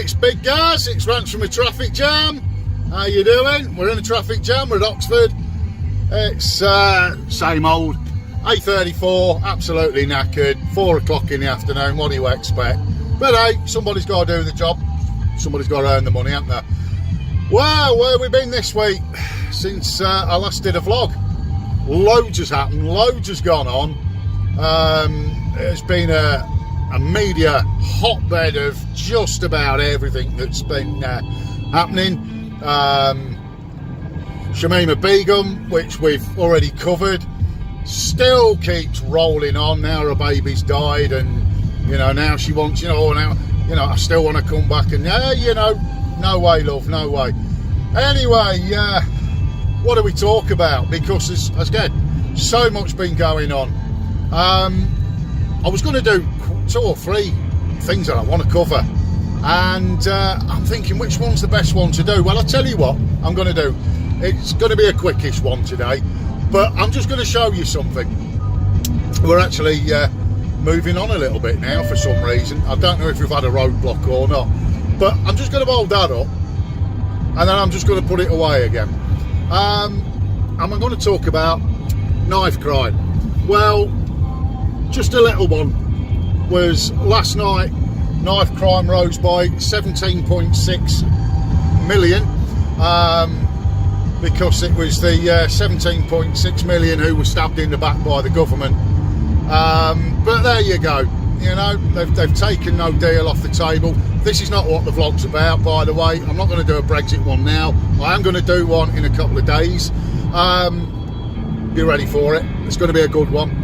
it's Big Gaz, it's Rants from a Traffic Jam. How you doing? We're in a traffic jam, we're at Oxford. It's same old, 8:34, absolutely knackered, 4 o'clock in the afternoon, what do you expect? But hey, somebody's got to do the job, somebody's got to earn the money, haven't they? Well, where have we been this week? Since I last did a vlog. Loads has happened, loads has gone on. It's been a media hotbed of just about everything that's been happening. Shamima Begum, which we've already covered, still keeps rolling on. Now her baby's died, and you know, now she wants, I still want to come back, and no way, love, no way. Anyway, what do we talk about? Because there's, again, so much been going on. I was going to do 2 or 3 things that I want to cover, and I'm thinking which one's the best one to do. Well, I'll tell you what I'm going to do. It's going to be a quickish one today, but I'm just going to show you something. We're actually moving on a little bit now for some reason. I don't know if we've had a roadblock or not, but I'm just going to hold that up and then I'm just going to put it away again. And I'm going to talk about knife crime. Well, just a little one was last night. Knife crime rose by 17.6 million because it was the 17.6 million who were stabbed in the back by the government. But there you go, they've taken no deal off the table. This is not what the vlog's about, by the way. I'm not going to do a Brexit one now. I am going to do one in a couple of days. Be ready for it. It's going to be a good one.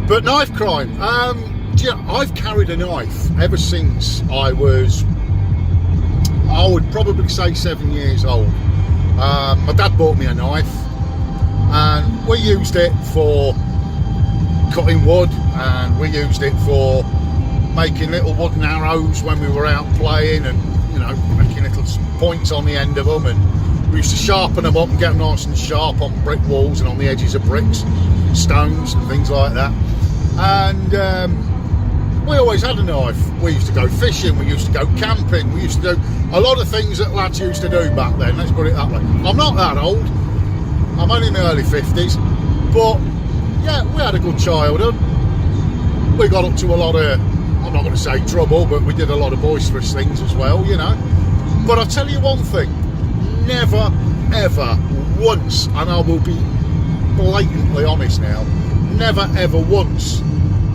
But knife crime, I've carried a knife ever since I would probably say 7 years old. My dad bought me a knife and we used it for cutting wood, and we used it for making little wooden arrows when we were out playing, and making little points on the end of them, and we used to sharpen them up and get them nice and sharp on brick walls and on the edges of bricks, stones and things like that. And we always had a knife. We used to go fishing, we used to go camping, we used to do a lot of things that lads used to do back then, let's put it that way. I'm not that old, I'm only in my early 50s, but yeah, we had a good childhood. We got up to a lot of, I'm not going to say trouble, but we did a lot of boisterous things as well, But I'll tell you one thing, never, ever, once, and I will be blatantly honest now, never, ever once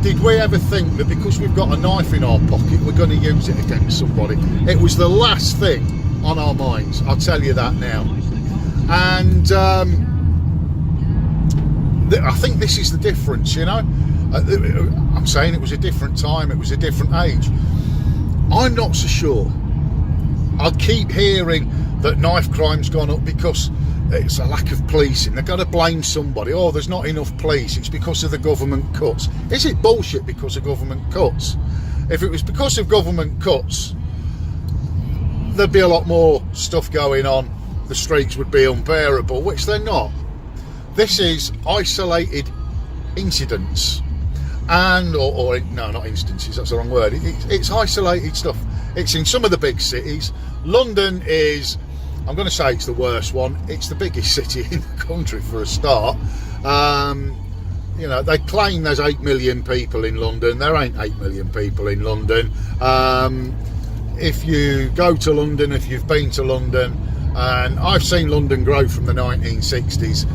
did we ever think that because we've got a knife in our pocket, we're going to use it against somebody. It was the last thing on our minds, I'll tell you that now. And I think this is the difference, I'm saying it was a different time, it was a different age. I'm not so sure. I keep hearing that knife crime's gone up because it's a lack of policing. They've got to blame somebody. Oh, there's not enough police, it's because of the government cuts. Is it bullshit because of government cuts? If it was because of government cuts, there'd be a lot more stuff going on. The streets would be unbearable, which they're not. This is isolated incidents, and or no, not instances, that's the wrong word. It's isolated stuff. It's in some of the big cities. London is, I'm going to say it's the worst one. It's the biggest city in the country for a start. They claim there's 8 million people in London. There ain't 8 million people in London. If you go to London, if you've been to London, and I've seen London grow from the 1960s,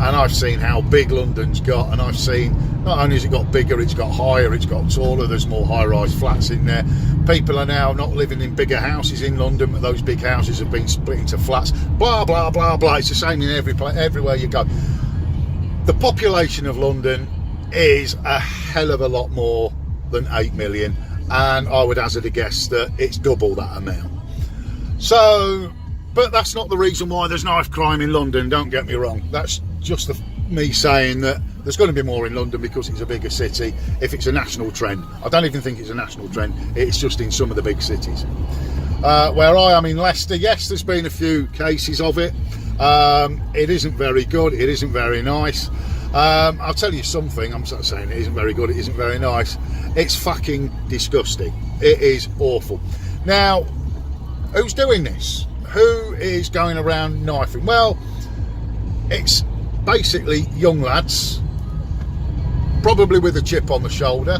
and I've seen how big London's got, and I've seen not only has it got bigger, it's got higher, it's got taller, there's more high-rise flats in there. People are now not living in bigger houses in London, but those big houses have been split into flats, blah, blah, blah, blah. It's the same in everywhere you go. The population of London is a hell of a lot more than 8 million, and I would hazard a guess that it's double that amount. So, but that's not the reason why there's knife crime in London, don't get me wrong. That's just me saying that there's going to be more in London because it's a bigger city. If it's a national trend, I don't even think it's a national trend, it's just in some of the big cities. Where I am in Leicester, yes, there's been a few cases of it. It isn't very good, it isn't very nice. I'll tell you something, I'm not saying it isn't very good, it isn't very nice. It's fucking disgusting. It is awful. Now, who's doing this? Who is going around knifing? Well, it's basically young lads, probably with a chip on the shoulder.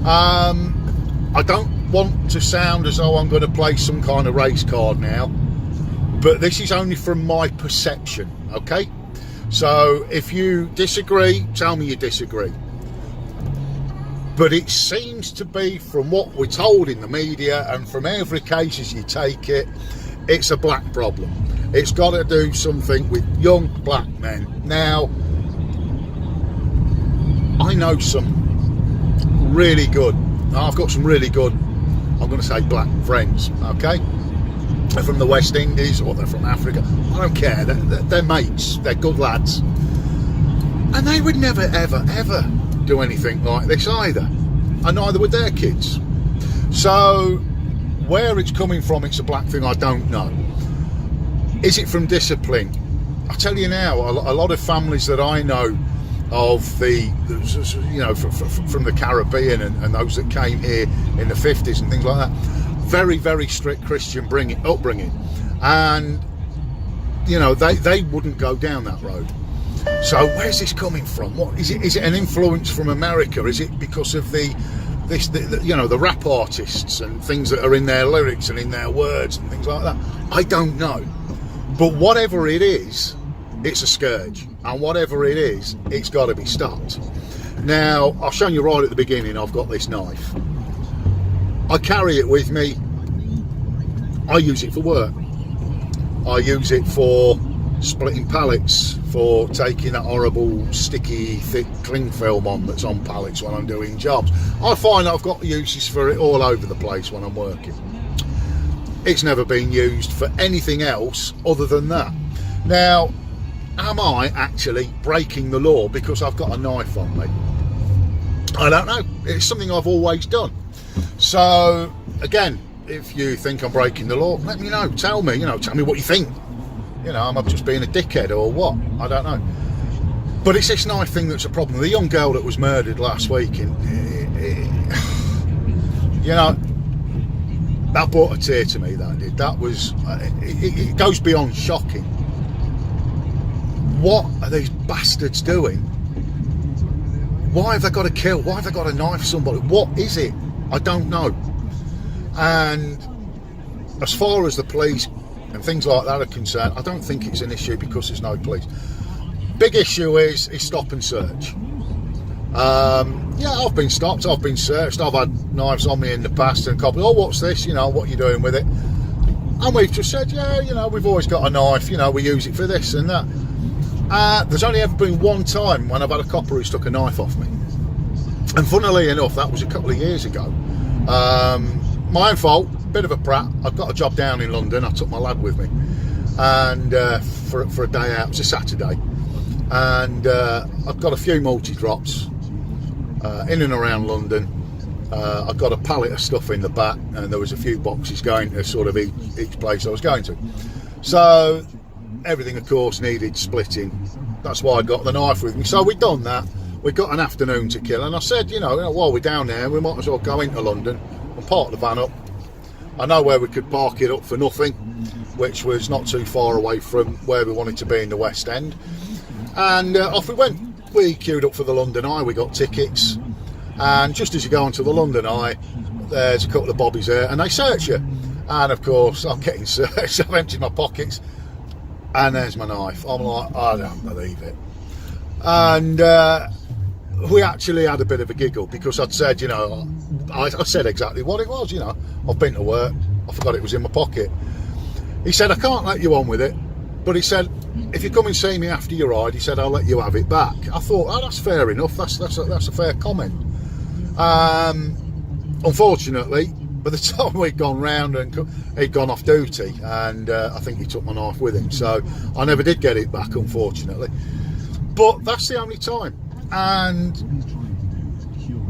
I don't want to sound as though I'm going to play some kind of race card now, but this is only from my perception, okay? So if you disagree, tell me you disagree. But it seems to be, from what we're told in the media and from every case as you take it, it's a black problem. It's got to do something with young black men. Now, I know some really good, I've got some really good, I'm going to say black friends, okay? They're from the West Indies or they're from Africa. I don't care. They're mates. They're good lads. And they would never, ever, ever do anything like this either. And neither would their kids. So where it's coming from, it's a black thing, I don't know. Is it from discipline? I tell you now, a lot of families that I know of, the, you know, from the Caribbean and those that came here in the 50s and things like that, very, very strict Christian upbringing, and you know, they wouldn't go down that road. So where's this coming from? What is it? Is it an influence from America? Is it because of the you know, the rap artists and things that are in their lyrics and in their words and things like that? I don't know, but whatever it is, it's a scourge, and whatever it is, it's got to be stopped. Now, I've shown you right at the beginning, I've got this knife. I carry it with me. I use it for work. I use it for splitting pallets, for taking that horrible sticky thick cling film on that's on pallets when I'm doing jobs. I find I've got uses for it all over the place when I'm working. It's never been used for anything else other than that. Now, am I actually breaking the law because I've got a knife on me? I don't know. It's something I've always done. So again, if you think I'm breaking the law, let me know. Tell me, you know, tell me what you think. You know, am I just being a dickhead or what? I don't know. But it's this knife thing that's a problem. The young girl that was murdered last week, you know, that brought a tear to me. That did. That was. It goes beyond shocking. What are these bastards doing? Why have they got to kill? Why have they got to knife somebody? What is it? I don't know. And as far as the police and things like that are concerned, I don't think it's an issue because there's no police. Big issue is stop and search. Yeah, I've been stopped, I've been searched, I've had knives on me in the past, and cops, oh, what's this? You know, what are you doing with it? And we've just said, yeah, you know, we've always got a knife, you know, we use it for this and that. There's only ever been one time when I've had a copper who's took a knife off me. And funnily enough, that was a couple of years ago. My own fault, bit of a prat. I've got a job down in London. I took my lad with me, and for a day out. It was a Saturday, and I've got a few multi-drops in and around London. I've got a pallet of stuff in the back, and there was a few boxes going to sort of each place I was going to. So everything, of course, needed splitting. That's why I got the knife with me. So we'd done that. We'd got an afternoon to kill, and I said, you know, while we're down there, we might as well go into London and park the van up. I know where we could park it up for nothing, which was not too far away from where we wanted to be in the West End. And off we went. We queued up for the London Eye, we got tickets, and just as you go onto the London Eye, there's a couple of bobbies there, and they search you. And of course, I'm getting searched. I've emptied my pockets, and there's my knife. I'm like, I don't believe it. And we actually had a bit of a giggle because I'd said, you know, I said exactly what it was, you know. I've been to work, I forgot it was in my pocket. He said, I can't let you on with it, but he said, if you come and see me after your ride, he said, I'll let you have it back. I thought, oh, that's fair enough, that's a fair comment. Unfortunately, by the time we'd gone round and he'd gone off duty, and I think he took my knife with him, so I never did get it back, unfortunately. But that's the only time. And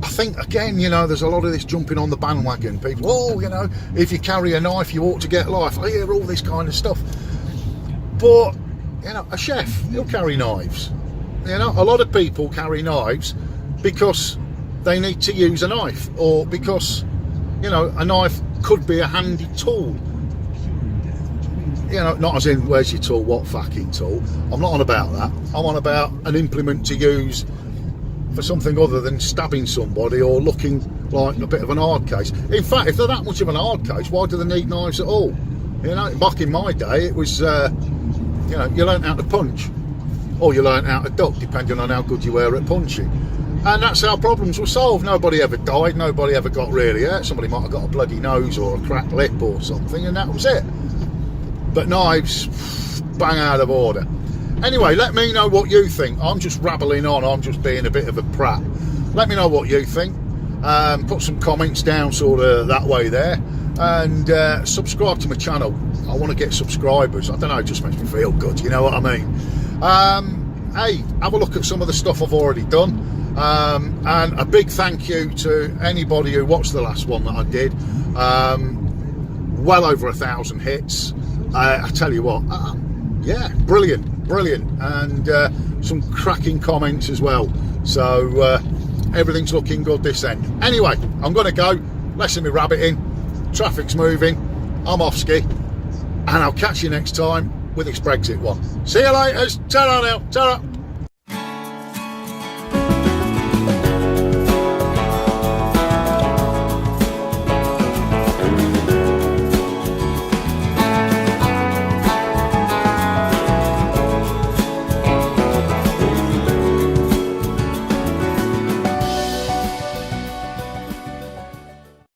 I think, again, you know, there's a lot of this jumping on the bandwagon. People, oh, you know, if you carry a knife, you ought to get life. I hear all this kind of stuff. But, you know, a chef, he'll carry knives. You know, a lot of people carry knives because they need to use a knife, or because, you know, a knife could be a handy tool. you know, not as in where's your tool, what fucking tool. I'm not on about that. I'm on about an implement to use for something other than stabbing somebody or looking like a bit of an hard case. In fact, if they're that much of an hard case, why do they need knives at all? You know, back in my day, it was, you know, you learnt how to punch, or you learnt how to duck, depending on how good you were at punching. And that's how problems were solved. Nobody ever died, nobody ever got really hurt. Somebody might have got a bloody nose or a cracked lip or something, and that was it. But knives, bang out of order. Anyway, let me know what you think. I'm just rabbling on, I'm just being a bit of a prat. Let me know what you think. Put some comments down sort of that way there, and subscribe to my channel. I want to get subscribers. I don't know, it just makes me feel good, you know what I mean. Hey, have a look at some of the stuff I've already done, and a big thank you to anybody who watched the last one that I did. Well over 1,000 hits. I tell you what, yeah, brilliant, and some cracking comments as well. So everything's looking good this end. Anyway, I'm going to go. Listen me rabbiting. Traffic's moving. I'm off ski, and I'll catch you next time with this Brexit one. See you later. Ta-ra now. Ta-ra.